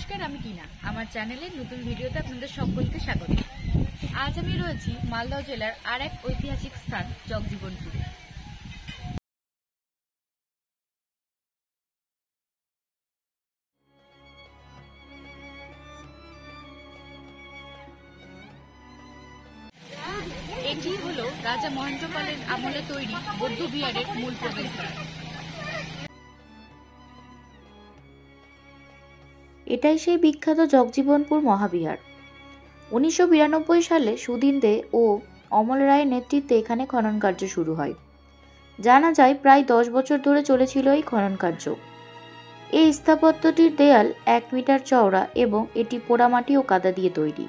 নমস্কার, আমি টিনা। আমার চ্যানেলের নতুন ভিডিওতে আপনাদের সকলকে স্বাগত। আজ আমি রয়েছি মালদহ জেলার আর এক ঐতিহাসিক স্থান জগজীবনপুরে। এটি হলো রাজা মহেন্দ্রপালের আমলে তৈরি বৌদ্ধ বিহারের মূল প্রবেশদ্বার। এটাই সেই বিখ্যাত জগজীবনপুর মহাবিহার। 1992 সালে সুদিন দে ও অমল রায়ের নেতৃত্বে এখানে খনন কার্য শুরু হয়। জানা যায় প্রায় 10 বছর ধরে চলেছিল এই খনন কার্য। এই স্থাপত্যটির দেয়াল 1 মিটার চওড়া এবং এটি পোড়ামাটি ও কাদা দিয়ে তৈরি।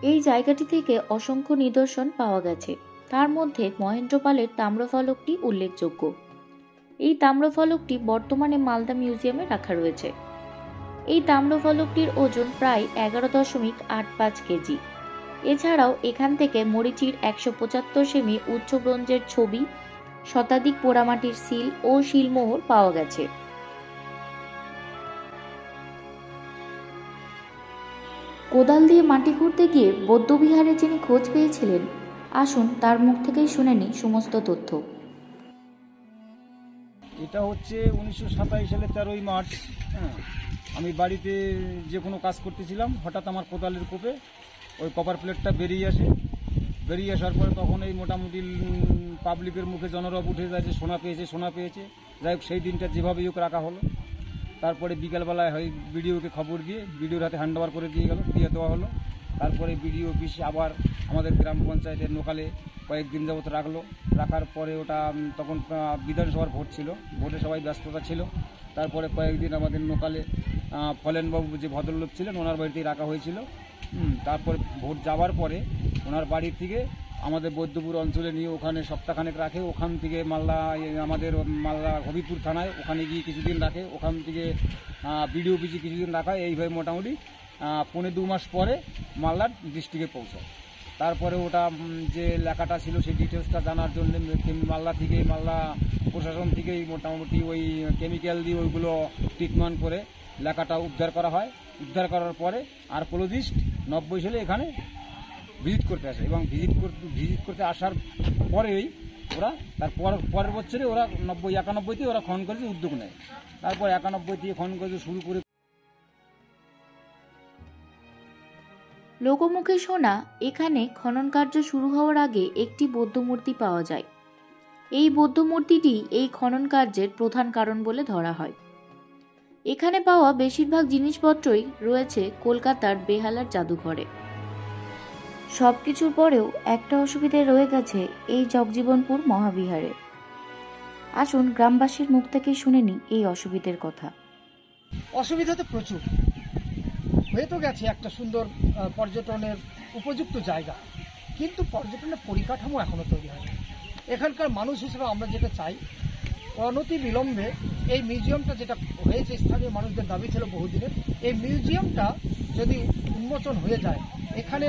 এই জায়গাটি থেকে অসংখ্য নিদর্শন পাওয়া গেছে, তার মধ্যে মহেন্দ্রপালের তাম্রফলকটি উল্লেখযোগ্য। এই তাম্রফলকটি বর্তমানে মালদা মিউজিয়ামে রাখা রয়েছে। এই তাম্রফলকটির ওজন প্রায় 11.85 কেজি। এছাড়াও এখান থেকে মরিচির 175 সেমি উচ্চ ব্রোঞ্জের ছবি, শতাধিক পোড়ামাটির সিল ও শিলমোহর পাওয়া গেছে। কোদাল দিয়ে মাটি খুঁড়তে গিয়ে বৌদ্ধবিহারে যিনি খোঁজ পেয়েছিলেন, আসুন তার মুখ থেকেই শুনে নিই সমস্ত তথ্য। এটা হচ্ছে 1927 সালের 13ই মার্চ। আমি বাড়িতে যে কোনো কাজ করতেছিলাম, হঠাৎ আমার কোদালের কোপে ওই কপার প্লেটটা বেরিয়ে আসার পরে তখন এই মোটামুটি পাবলিকের মুখে জনরব উঠে যায় যে সোনা পেয়েছে। যাই হোক, সেই দিনটা যেভাবেই হোক রাখা হলো। তারপরে বিকালবেলায় হয় বিডিওকে খবর দিয়ে বিডিওর হাতে হ্যান্ড ওভার করে দিয়ে দেওয়া হলো। তারপরে বিডিও অফিস আবার আমাদের গ্রাম পঞ্চায়েতের লোকালে কয়েকদিন যাবত রাখার পরে ওটা তখন বিধানসভার ভোট ছিল, ভোটে সবাই ব্যস্ততা ছিল। তারপরে কয়েকদিন আমাদের লোকালে ফলেনবাবু যে ভদ্রলোক ছিলেন ওনার বাড়িতেই রাখা হয়েছিল। তারপর ভোট যাওয়ার পরে ওনার বাড়ি থেকে আমাদের বৈদ্যপুর অঞ্চলে নিয়ে ওখানে সপ্তাহখানেক রাখে। ওখান থেকে আমাদের মালদা হবিপুর থানায় ওখানে গিয়ে কিছুদিন রাখে। ওখান থেকে বিডিও অফিসে কিছুদিন রাখা। এইভাবে মোটামুটি 1.5-2 মাস পরে মালদার ডিস্ট্রিক্টে পৌঁছায়। তারপরে ওটা যে লেখাটা ছিল সেই ডিটেলসটা জানার জন্য মালদা প্রশাসন থেকেই মোটামুটি ওই কেমিক্যাল দিয়ে ওইগুলো ট্রিটমেন্ট করে লেখাটা উদ্ধার করা হয়। উদ্ধার করার পরে আর্কোলজিস্ট 90 সালে এখানে ভিজিট করতে আসে এবং ভিজিট করতে আসার পরেই ওরা পরের বছরে ওরা 91 ওরা খনন কার্য উদ্যোগ নেয়। তারপর 91 থেকে খনন কার্য শুরু করে। লোকমুখে শোনা এখানে খনন কার্য শুরু হওয়ার আগে একটি বৌদ্ধ মূর্তি পাওয়া যায়। এই বৌদ্ধ মূর্তিটি এই খনন কার্যের প্রধান কারণ বলে ধরা হয়। এখানে পাওয়া বেশিরভাগ জিনিসপত্রই রয়েছে কলকাতার বেহালার জাদুঘরে। সবকিছুর পরেও একটা অসুবিধে রয়ে গেছে এই জগজীবনপুর মহাবিহারে। আসুন গ্রামবাসীর মুখ থেকেই শুনে নিই এই অসুবিধের কথা। অসুবিধা তো প্রচুর হয়ে তো গেছে, একটা সুন্দর পর্যটনের উপযুক্ত জায়গা, কিন্তু পর্যটনের পরিকাঠামো এখনো তৈরি হয়নি। এখানকার মানুষ হিসেবে আমরা যেটা চাই, অনতি বিলম্বে এই মিউজিয়ামটা যেটা হয়েছে, স্থানীয় মানুষদের দাবি ছিল বহুদিনের, এই মিউজিয়ামটা যদি উন্মোচন হয়ে যায়, এখানে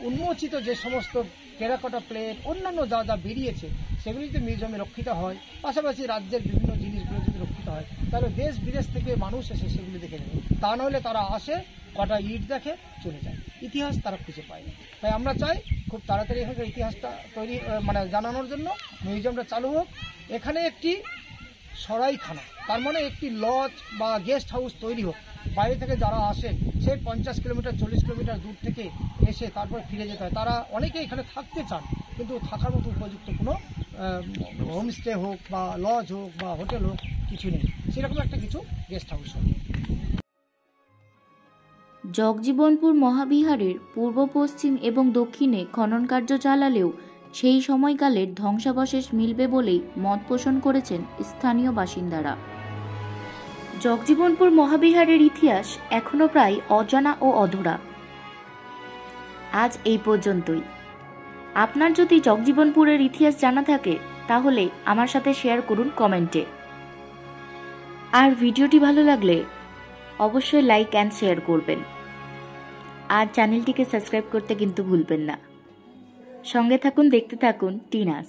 উন্মোচিত যে সমস্ত টেরাকোটা প্লেট অন্যান্য যা যা বেরিয়েছে সেগুলি যদি মিউজিয়ামে রক্ষিত হয়, পাশাপাশি রাজ্যের বিভিন্ন জিনিসগুলো যদি রক্ষিত হয়, তাহলে দেশ বিদেশ থেকে মানুষ এসে সেগুলি দেখে নেবে। তা নইলে তারা আসে, কটা ইট দেখে চলে যায়, ইতিহাস তারা খুঁজে পায় না। তাই আমরা চাই খুব তাড়াতাড়ি এখানকার ইতিহাসটা তৈরি জানানোর জন্য মিউজিয়ামটা চালু হোক। এখানে একটি সরাইখানা, তার মানে একটি লজ বা গেস্ট হাউস তৈরি হোক। বাইরে থেকে যারা আসেন, সেই 50 কিলোমিটার 40 কিলোমিটার দূর থেকে এসে তারপর ফিরে যেতে হয়। তারা অনেকে এখানে থাকতে চান, কিন্তু থাকার মতো উপযুক্ত কোনো হোমস্টে হোক বা লজ হোক বা হোটেল হোক কিছু নেই। সেরকম একটা কিছু গেস্ট হাউস হোক। জগজীবনপুর মহাবিহারের পূর্ব, পশ্চিম এবং দক্ষিণে খনন কার্য চালালেও সেই সময়কালের ধ্বংসাবশেষ মিলবে বলেই মত পোষণ করেছেন স্থানীয় বাসিন্দারা। জগজীবনপুর মহাবিহারের ইতিহাস এখনো প্রায় অজানা ও অধরা। আজ এই পর্যন্তই। আপনার যদি জগজীবনপুরের ইতিহাস জানা থাকে তাহলে আমার সাথে শেয়ার করুন কমেন্টে। আর ভিডিওটি ভালো লাগলে অবশ্যই লাইক অ্যান্ড শেয়ার করবেন। আর চ্যানেলটিকে সাবস্ক্রাইব করতে কিন্তু ভুলবেন না। সঙ্গে থাকুন, দেখতে থাকুন টিনাস।